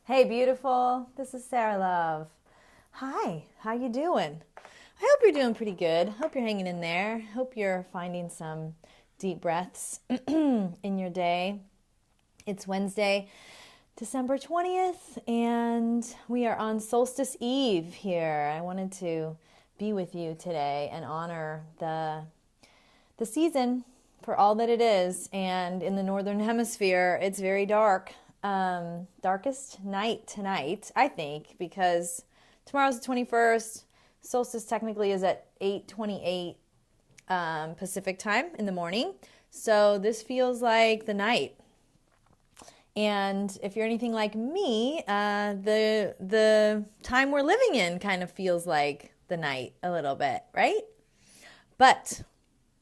Hey, beautiful. This is Sarah Love. Hi, how you doing? I hope you're doing pretty good. Hope you're hanging in there. Hope you're finding some deep breaths in your day. It's Wednesday, December 20th, and we are on Solstice Eve here. I wanted to be with you today and honor the season for all that it is. And in the Northern Hemisphere, it's very dark. Darkest night tonight, I think, because tomorrow's the 21st. Solstice technically is at 8:28 Pacific time in the morning. So this feels like the night. And if you're anything like me, the time we're living in kind of feels like the night a little bit, right? But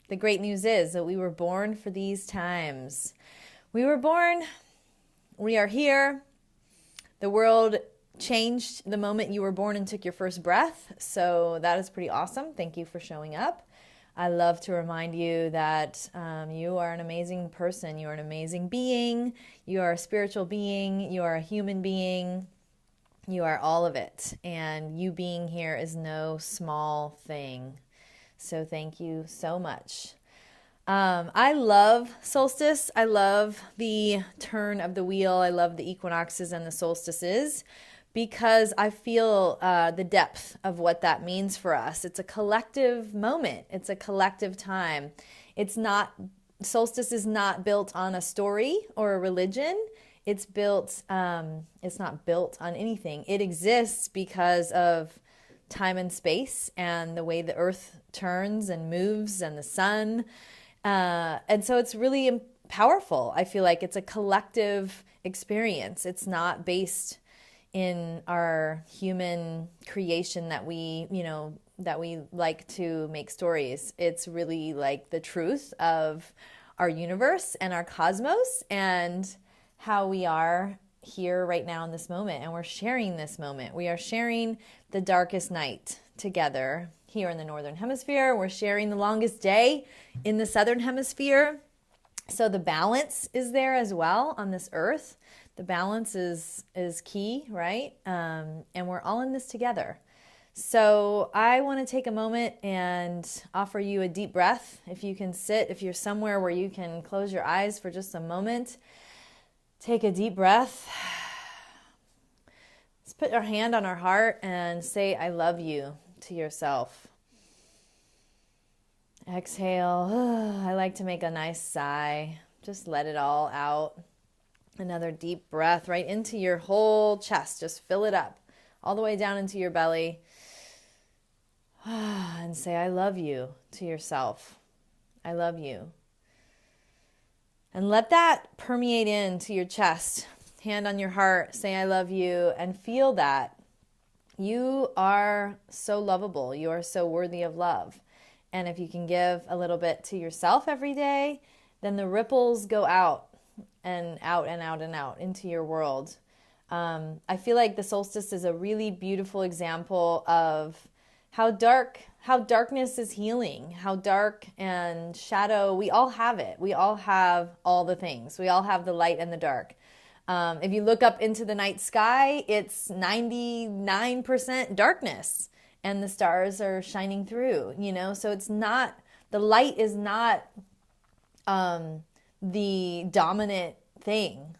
the great news is that we were born for these times. We were born. We are here. The world changed the moment you were born and took your first breath. So that is pretty awesome. Thank you for showing up. I love to remind you that you are an amazing person. You are an amazing being. You are a spiritual being. You are a human being. You are all of it. And you being here is no small thing. So thank you so much. I love solstice. I love the turn of the wheel. I love the equinoxes and the solstices because I feel the depth of what that means for us. It's a collective moment. It's a collective time. Solstice is not built on a story or a religion. It's not built on anything. It exists because of time and space and the way the earth turns and moves and the sun. And so it's really powerful. I feel like it's a collective experience. It's not based in our human creation that we like to make stories. It's really like the truth of our universe and our cosmos and how we are here right now in this moment. And we're sharing this moment. We are sharing the darkest night together here in the Northern Hemisphere. We're sharing the longest day in the Southern Hemisphere. So the balance is there as well on this earth. The balance is key, right? And we're all in this together. So I want to take a moment and offer you a deep breath. If you can sit, if you're somewhere where you can close your eyes for just a moment, take a deep breath. Let's put our hand on our heart and say, I love you to yourself. Exhale. I like to make a nice sigh. Just let it all out. Another deep breath right into your whole chest. Just fill it up all the way down into your belly. And say, I love you to yourself. I love you. And let that permeate into your chest. Hand on your heart. Say, I love you. And feel that. You are so lovable. You are so worthy of love. And if you can give a little bit to yourself every day, then the ripples go out and out and out and out into your world. I feel like the solstice is a really beautiful example of how darkness is healing, how dark and shadow, we all have it. We all have all the things. We all have the light and the dark. If you look up into the night sky, it's 99% darkness and the stars are shining through, so the light is not the dominant thing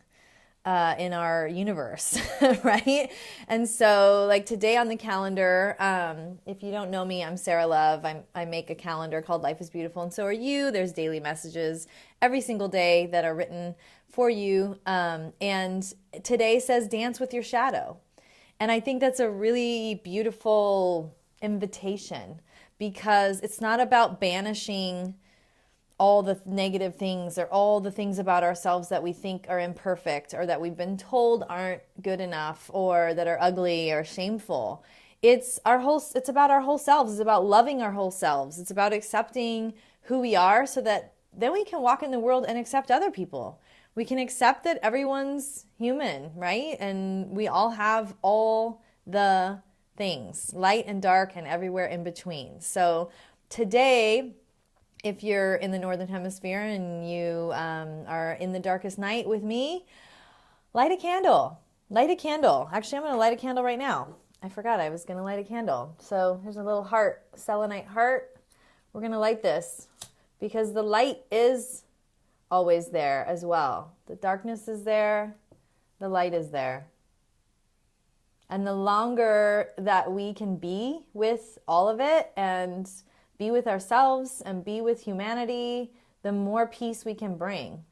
in our universe, right? And so like today on the calendar, if you don't know me, I'm Sarah Love. I make a calendar called Life is Beautiful, and so are you. There's daily messages every single day that are written for you. And today says dance with your shadow. And I think that's a really beautiful invitation because it's not about banishing all the negative things or all the things about ourselves that we think are imperfect or that we've been told aren't good enough or that are ugly or shameful. It's about our whole selves. It's about loving our whole selves. It's about accepting who we are so that then we can walk in the world and accept other people. We can accept that everyone's human, right? And we all have all the things, light and dark and everywhere in between. So today, if you're in the Northern Hemisphere and you are in the darkest night with me, light a candle. Light a candle. Actually, I'm going to light a candle right now. I forgot I was going to light a candle. So here's a little heart, selenite heart. We're going to light this because the light is always there as well. The darkness is there. The light is there. And the longer that we can be with all of it and be with ourselves and be with humanity, the more peace we can bring.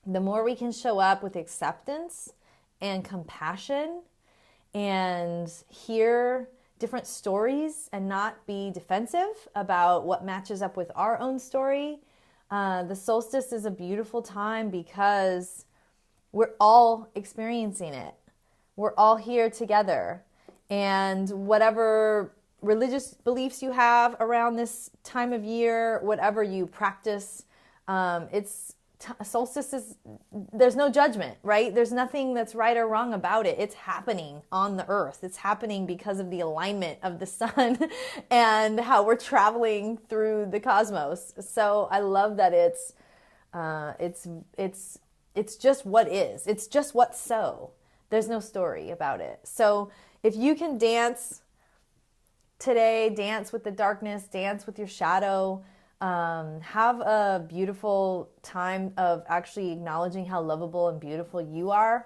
The more we can show up with acceptance and compassion and hear different stories and not be defensive about what matches up with our own story. The solstice is a beautiful time because we're all experiencing it. We're all here together. And whatever religious beliefs you have around this time of year, whatever you practice, solstice is, there's no judgment, right? There's nothing that's right or wrong about it. It's happening on the earth. It's happening because of the alignment of the sun and how we're traveling through the cosmos. So I love that it's just what is. It's just what's so. There's no story about it. So if you can dance today, dance with the darkness, dance with your shadow, have a beautiful time of actually acknowledging how lovable and beautiful you are.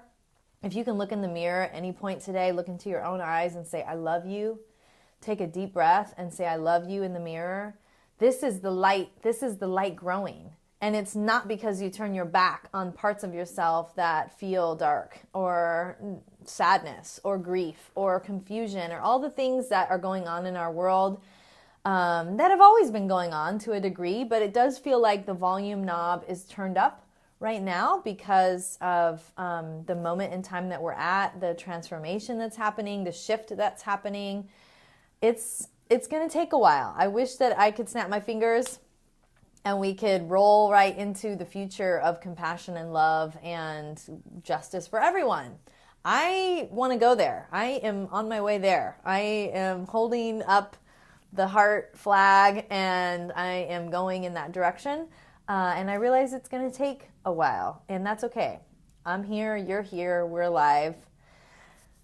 If you can look in the mirror at any point today, look into your own eyes and say, I love you. Take a deep breath and say, I love you in the mirror. This is the light. This is the light growing. And it's not because you turn your back on parts of yourself that feel dark or sadness or grief or confusion or all the things that are going on in our world that have always been going on to a degree, but it does feel like the volume knob is turned up right now because of the moment in time that we're at, the transformation that's happening, the shift that's happening. It's going to take a while. I wish that I could snap my fingers and we could roll right into the future of compassion and love and justice for everyone. I want to go there. I am on my way there. I am holding up the heart flag and I am going in that direction. And I realize it's going to take a while, and that's okay. I'm here, you're here, we're alive.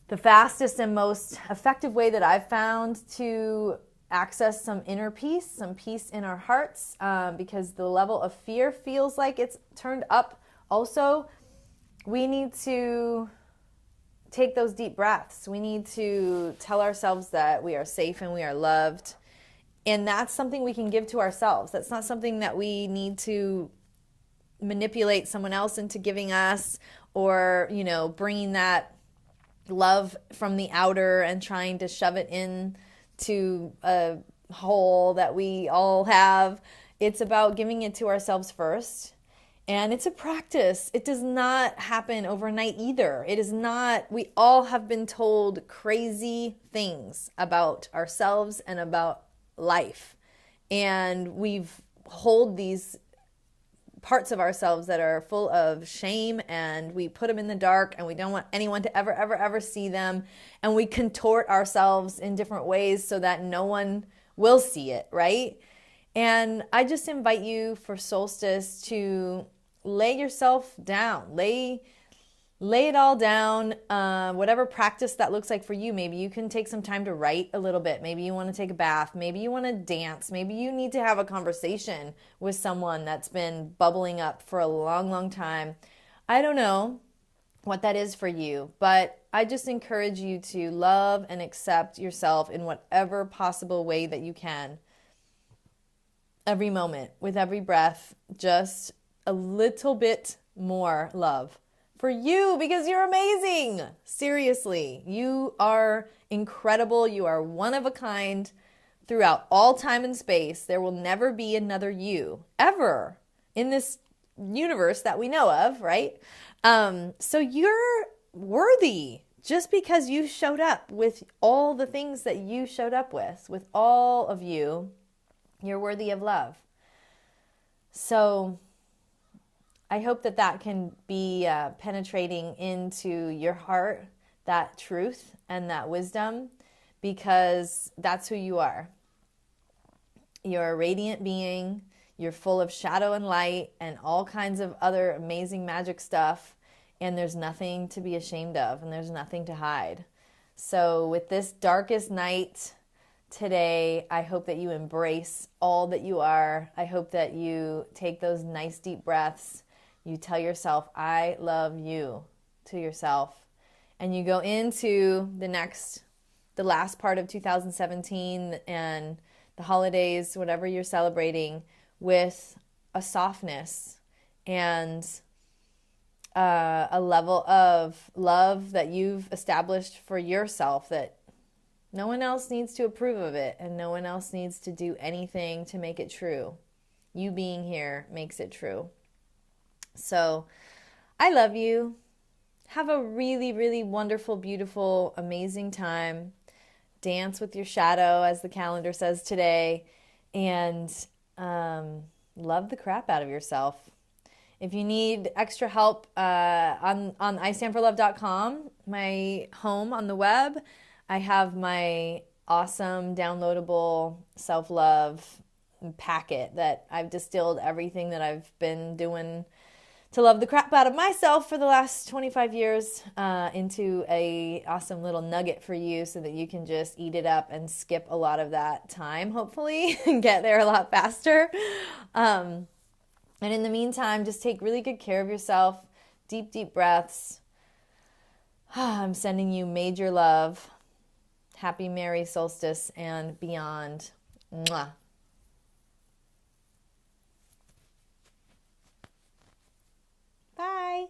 The fastest and most effective way that I've found to access some inner peace, some peace in our hearts, because the level of fear feels like it's turned up. Also, we need to take those deep breaths. We need to tell ourselves that we are safe and we are loved. And that's something we can give to ourselves. That's not something that we need to manipulate someone else into giving us, or, bringing that love from the outer and trying to shove it in to a hole that we all have. It's about giving it to ourselves first. And it's a practice. It does not happen overnight either. It is not, we all have been told crazy things about ourselves and about life. And we've hold these parts of ourselves that are full of shame, and we put them in the dark, and we don't want anyone to ever see them. And we contort ourselves in different ways so that no one will see it, right? And I just invite you for Solstice to lay yourself down, lay it all down, whatever practice that looks like for you. Maybe you can take some time to write a little bit. Maybe you want to take a bath. Maybe you want to dance. Maybe you need to have a conversation with someone that's been bubbling up for a long time. I don't know what that is for you, but I just encourage you to love and accept yourself in whatever possible way that you can. Every moment, with every breath, just a little bit more love for you, because you're amazing. Seriously, you are incredible. You are one of a kind throughout all time and space. There will never be another you ever in this universe that we know of, right? So you're worthy just because you showed up with all the things that you showed up with all of you. You're worthy of love. So I hope that that can be penetrating into your heart, that truth and that wisdom, because that's who you are. You're a radiant being. You're full of shadow and light and all kinds of other amazing magic stuff. and there's nothing to be ashamed of, and there's nothing to hide. So with this darkest night today, I hope that you embrace all that you are. I hope that you take those nice deep breaths. You tell yourself, I love you, to yourself. And you go into the last part of 2017 and the holidays, whatever you're celebrating, with a softness and a level of love that you've established for yourself, that no one else needs to approve of it and no one else needs to do anything to make it true. You being here makes it true. So I love you. Have a really, really wonderful, beautiful, amazing time. Dance with your shadow, as the calendar says today, and love the crap out of yourself. If you need extra help on istandforlove.com, my home on the web, I have my awesome downloadable self-love packet that I've distilled everything that I've been doing to love the crap out of myself for the last 25 years into a awesome little nugget for you, so that you can just eat it up and skip a lot of that time, hopefully, and get there a lot faster. And in the meantime, just take really good care of yourself. Deep, deep breaths. I'm sending you major love. Happy Merry Solstice and beyond. Mwah. Bye.